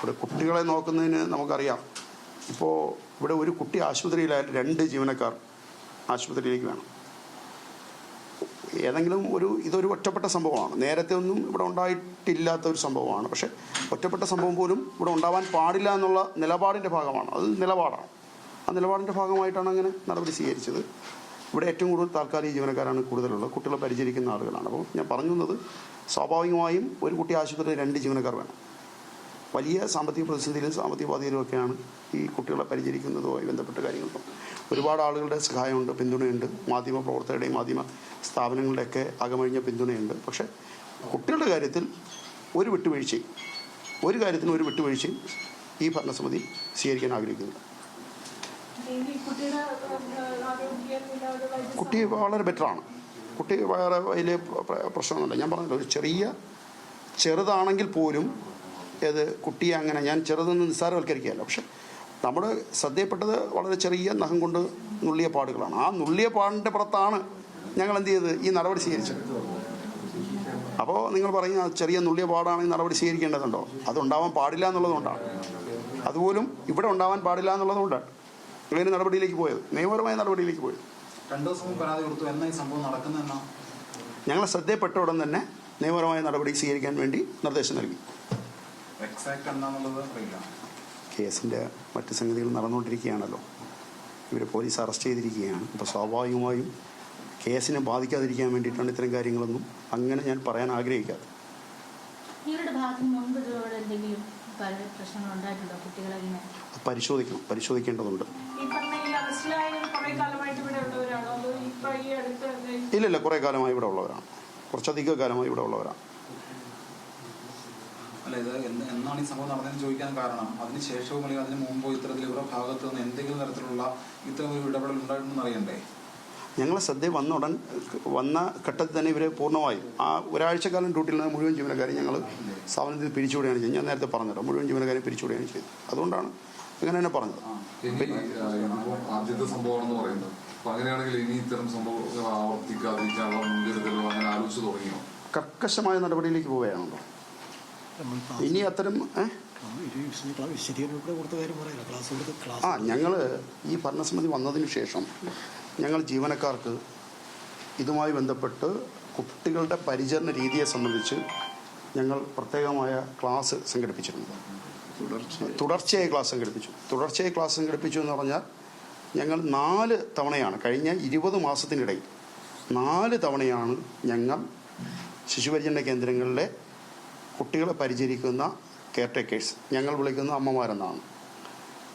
ഇവിടെ കുട്ടികളെ നോക്കുന്നതിന് നമുക്കറിയാം. ഇപ്പോൾ ഇവിടെ ഒരു കുട്ടി ആശുപത്രിയിലായാലും 2 ജീവനക്കാർ ആശുപത്രിയിലേക്ക് വേണം. ഏതെങ്കിലും ഇതൊരു ഒറ്റപ്പെട്ട സംഭവമാണ്. നേരത്തെ ഒന്നും ഇവിടെ ഉണ്ടായിട്ടില്ലാത്ത ഒരു സംഭവമാണ്. പക്ഷേ ഒറ്റപ്പെട്ട സംഭവം പോലും ഇവിടെ ഉണ്ടാവാൻ പാടില്ല എന്നുള്ള നിലപാടിൻ്റെ ഭാഗമാണ്. അത് നിലപാടാണ്. ആ നിലപാടിൻ്റെ ഭാഗമായിട്ടാണ് അങ്ങനെ നടപടി സ്വീകരിച്ചത്. ഇവിടെ ഏറ്റവും കൂടുതൽ താൽക്കാലിക ജീവനക്കാരാണ് കൂടുതലുള്ളത്. കുട്ടികളെ പരിചരിക്കുന്ന ആളുകളാണ്. അപ്പോൾ ഞാൻ പറഞ്ഞു വന്നത്, സ്വാഭാവികമായും ഒരു കുട്ടി ആശുപത്രിയിൽ 2 ജീവനക്കാർ വേണം. വലിയ സാമ്പത്തിക പ്രതിസന്ധിയിലും സാമ്പത്തിക ബാധ്യതയിലുമൊക്കെയാണ് ഈ കുട്ടികളെ പരിചരിക്കുന്നതുമായി ബന്ധപ്പെട്ട കാര്യങ്ങൾ. ഒരുപാട് ആളുകളുടെ സഹായമുണ്ട്, പിന്തുണയുണ്ട്. മാധ്യമ പ്രവർത്തകരുടെയും മാധ്യമ സ്ഥാപനങ്ങളുടെയൊക്കെ അകമഴിഞ്ഞ പിന്തുണയുണ്ട്. പക്ഷേ കുട്ടികളുടെ കാര്യത്തിൽ ഒരു വിട്ടുവീഴ്ചയും ഈ ഭരണസമിതി സ്വീകരിക്കാൻ ആഗ്രഹിക്കുന്നില്ല. കുട്ടി വളരെ ബെറ്ററാണ്. കുട്ടി വേറെ വലിയ പ്രശ്നമൊന്നുമില്ല. ഞാൻ പറഞ്ഞല്ലോ, ഒരു ചെറുതാണെങ്കിൽ പോലും കുട്ടിയെ അങ്ങനെ ഞാൻ ചെറുതെന്ന് നിസ്സാരവൽക്കരിക്കുകയല്ല. പക്ഷെ നമ്മുടെ ശ്രദ്ധയപ്പെട്ടത് വളരെ ചെറിയ നഖം കൊണ്ട് നുള്ളിയ പാടുകളാണ്. ആ നുള്ളിയ പാടിൻ്റെ പുറത്താണ് ഞങ്ങൾ എന്ത് ചെയ്ത് ഈ നടപടി സ്വീകരിച്ചത്. അപ്പോൾ നിങ്ങൾ പറയും ചെറിയ നുള്ളിയ പാടാണ് ഈ നടപടി സ്വീകരിക്കേണ്ടതുണ്ടോ? അതുണ്ടാവാൻ പാടില്ല എന്നുള്ളതുകൊണ്ടാണ്. അതുപോലും ഇവിടെ ഉണ്ടാവാൻ പാടില്ല എന്നുള്ളതുകൊണ്ടാണ് ഇങ്ങനെ നടപടിയിലേക്ക് പോയത്, നിയമപരമായ നടപടിയിലേക്ക് പോയത്. 2 ദിവസം പരാതി കൊടുത്തു. എന്നാ ഈ സംഭവം നടക്കുന്നതെന്നാ ഞങ്ങൾ ശ്രദ്ധയപ്പെട്ട ഉടൻ തന്നെ നിയമപരമായ നടപടി സ്വീകരിക്കാൻ വേണ്ടി നിർദ്ദേശം നൽകി. കേസിൻ്റെ മറ്റ് സംഗതികൾ നടന്നുകൊണ്ടിരിക്കുകയാണല്ലോ. ഇവർ പോലീസ് അറസ്റ്റ് ചെയ്തിരിക്കുകയാണ്. അപ്പോൾ സ്വാഭാവികമായും കേസിനെ ബാധിക്കാതിരിക്കാൻ വേണ്ടിയിട്ടാണ് ഇത്തരം കാര്യങ്ങളൊന്നും അങ്ങനെ ഞാൻ പറയാൻ ആഗ്രഹിക്കാതെ. പരിശോധിക്കേണ്ടതുണ്ട്. ഇല്ല, കുറേ കാലമായി ഇവിടെ ഉള്ളവരാണ്. കുറച്ചധിക കാലമായി ഇവിടെ ഉള്ളവരാണ്. അല്ല, ഇത് എന്നാണ് ഈ സംഭവം നടന്നതെന്ന് ചോദിക്കാൻ കാരണം അതിനുശേഷവും അല്ലെങ്കിൽ അതിന് മുമ്പോ ഇത്തരത്തിൽ ഇവരുടെ ഭാഗത്ത് നിന്ന് എന്തെങ്കിലും തരത്തിലുള്ള ഇത്തരം ഒരു ഇടപെടൽ ഉണ്ടായിട്ടുണ്ടെന്ന് അറിയണ്ടേ? ഞങ്ങളെ ശ്രദ്ധ വന്ന ഘട്ടത്തിൽ തന്നെ ഇവർ പൂർണ്ണമായും ആ ഒരാഴ്ചക്കാലം ഡ്യൂട്ടിയിൽ നിന്ന് മുഴുവൻ ജീവനക്കാരെയും ഞങ്ങൾ സ്ഥാപനത്തിൽ പിരിച്ചുവിടുകയാണ് ചെയ്തത്. ഞാൻ നേരത്തെ പറഞ്ഞല്ലോ, മുഴുവൻ ജീവനക്കാരെയും പിരിച്ചുവിടുകയാണ് ചെയ്തത്. അതുകൊണ്ടാണ് അങ്ങനെ തന്നെ പറഞ്ഞത്. ആദ്യത്തെ സംഭവമാണെന്ന് പറയുന്നത്. അപ്പൊ അങ്ങനെയാണെങ്കിൽ ഇനി ഇത്തരം സംഭവങ്ങൾ ആവർത്തിക്കാതിരിക്കാനുള്ള മുൻകരുതലോ അങ്ങനെ ആലോചിച്ച് തുടങ്ങിയോ? കർക്കശമായ നടപടിയിലേക്ക് പോവുകയാണല്ലോ. ഇനി അത്തരം ഞങ്ങൾ ഈ ഭരണസമിതി വന്നതിന് ശേഷം ഞങ്ങൾ ജീവനക്കാർക്ക് ഇതുമായി ബന്ധപ്പെട്ട് കുട്ടികളുടെ പരിചരണ രീതിയെ സംബന്ധിച്ച് ഞങ്ങൾ പ്രത്യേകമായ ക്ലാസ് സംഘടിപ്പിച്ചിട്ടുണ്ട്. തുടർച്ചയായി ക്ലാസ് സംഘടിപ്പിച്ചു എന്ന് പറഞ്ഞാൽ ഞങ്ങൾ 4 തവണയാണ് കഴിഞ്ഞ 20 മാസത്തിനിടയിൽ 4 തവണയാണ് ഞങ്ങൾ ശിശുപരിചരണ കേന്ദ്രങ്ങളിലെ കുട്ടികളെ പരിചരിക്കുന്ന കെയർടേക്കേഴ്സ്, ഞങ്ങൾ വിളിക്കുന്ന അമ്മമാരെന്നാണ്,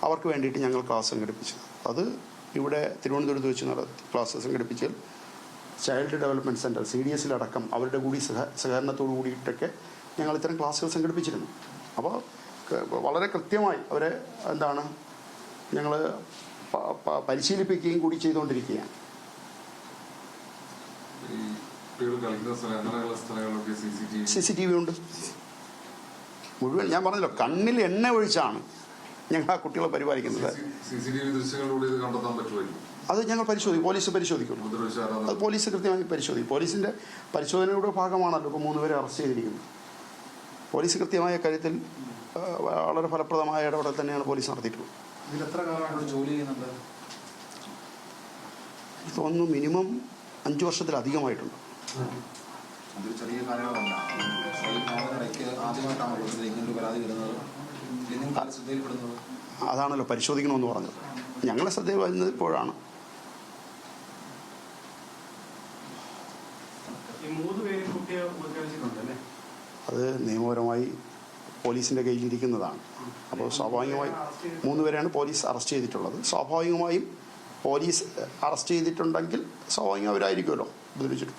അവർക്ക് വേണ്ടിയിട്ട് ഞങ്ങൾ ക്ലാസ് സംഘടിപ്പിച്ചത്. അത് ഇവിടെ തിരുവനന്തപുരത്ത് വെച്ച് ക്ലാസ് സംഘടിപ്പിച്ചാൽ ചൈൽഡ് ഡെവലപ്മെൻറ്റ് സെൻറ്റർ CDSലടക്കം അവരുടെ കൂടി സഹകരണത്തോടു കൂടിയിട്ടൊക്കെ ഞങ്ങൾ ഇത്തരം ക്ലാസ്സുകൾ സംഘടിപ്പിച്ചിരുന്നു. അപ്പോൾ വളരെ കൃത്യമായി അവരെ ഞങ്ങൾ പരിശീലിപ്പിക്കുകയും കൂടി ചെയ്തുകൊണ്ടിരിക്കുകയാണ്. CCTV ഉണ്ട് മുഴുവൻ. ഞാൻ പറഞ്ഞല്ലോ, കണ്ണിൽ എണ്ണ ഒഴിച്ചാണ് ഞങ്ങൾ ആ കുട്ടികളെ പരിപാലിക്കുന്നത്. അത് ഞങ്ങൾ പോലീസ് പരിശോധിക്കും. അത് പോലീസ് കൃത്യമായി പരിശോധിക്കും. പോലീസിൻ്റെ പരിശോധനയുടെ ഭാഗമാണല്ലോ ഇപ്പോൾ 3 പേരെ അറസ്റ്റ് ചെയ്തിരിക്കുന്നത്. പോലീസ് കൃത്യമായ കാര്യത്തിൽ വളരെ ഫലപ്രദമായ ഇടപെടൽ തന്നെയാണ് പോലീസ് നടത്തിയിട്ടുള്ളത്. തോന്നുന്നു മിനിമം 5 വർഷത്തിലധികമായിട്ടുണ്ട്. അതാണല്ലോ പരിശോധിക്കണമെന്ന് പറഞ്ഞത്. ഞങ്ങളെ ശ്രദ്ധയിൽ വരുന്നത് ഇപ്പോഴാണ്. അത് നിയമപരമായി പോലീസിൻ്റെ കയ്യിലിരിക്കുന്നതാണ്. അപ്പോൾ സ്വാഭാവികമായും 3 പേരെയാണ് പോലീസ് അറസ്റ്റ് ചെയ്തിട്ടുള്ളത്. സ്വാഭാവികമായും പോലീസ് അറസ്റ്റ് ചെയ്തിട്ടുണ്ടെങ്കിൽ സ്വാഭാവികം അവരായിരിക്കുമല്ലോ ഉപദ്രവിച്ചിട്ട്.